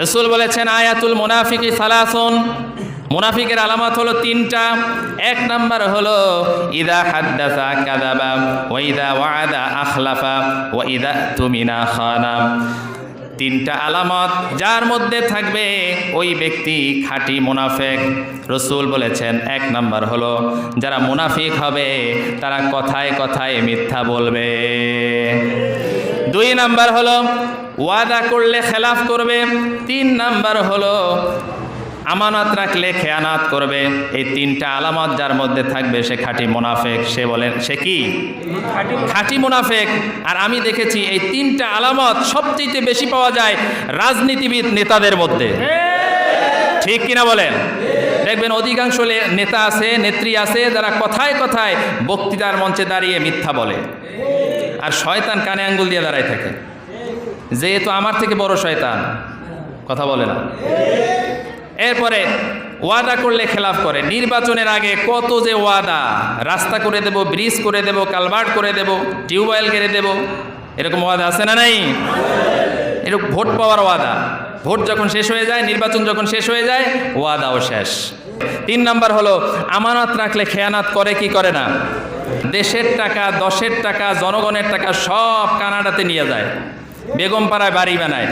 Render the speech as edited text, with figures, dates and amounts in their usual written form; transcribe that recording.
রাসূল বলেছেন আয়াতুল মুনাফিকি সালাসুন, মুনাফিকের আলামত হলো তিনটা। এক নাম্বার হলো ইদা হাদ্দাসা কাযাবা ওয়া ইদা ওয়াআদা আখলাফা ওয়া ইদা তুমিনা খানা। তিনটা আলামত যার মধ্যে থাকবে ওই ব্যক্তি খাঁটি মুনাফিক। রাসূল বলেছেন এক নাম্বার হলো যারা মুনাফিক হবে তারা কথায় কথায় মিথ্যা বলবে। দুই নাম্বার হলো ওয়াদা করলে খেলাফ করবে। তিন নাম্বার হলো আমানত রাখলে খেয়ানাত করবে। এই তিনটা আলামত যার মধ্যে থাকবে সে খাঁটি মুনাফিক। সে বলেন সে কি খাঁটি মুনাফিক। আর আমি দেখেছি এই তিনটা আলামত সবচেয়ে বেশি পাওয়া যায় রাজনীতিবিদ নেতাদের মধ্যে, ঠিক কিনা বলেন? দেখবেন অধিকাংশ নেতা আছে, নেত্রী আছে যারা কথায় কথায় বক্তৃতার মঞ্চে দাঁড়িয়ে মিথ্যা বলে, আর শয়তান কানে আঙ্গুল দিয়ে দাঁড়ায় থাকে, যেহেতু আমার থেকে বড় শয়তান, কথা বলে না। এরপরে ওয়াদা করলে খেলাফ করে। নির্বাচনের আগে কত যে ওয়াদা, রাস্তা করে দেব, ব্রিজ করে দেব, কালভার্ট করে দেব, টিউবওয়েল কেটে দেব, এরকম ওয়াদা আছে না নাই? এরকম ভোট পাওয়ার ওয়াদা, ভোট যখন শেষ হয়ে যায়, নির্বাচন যখন শেষ হয়ে যায়, ওয়াদাও শেষ। তিন নাম্বার হলো আমানত রাখলে খেয়ানাত করে কি করে না? দেশের টাকা, দশের টাকা, জনগণের টাকা সব কানাডাতে নিয়ে যায়, বেগম পাড়ায় বাড়ি বানায়।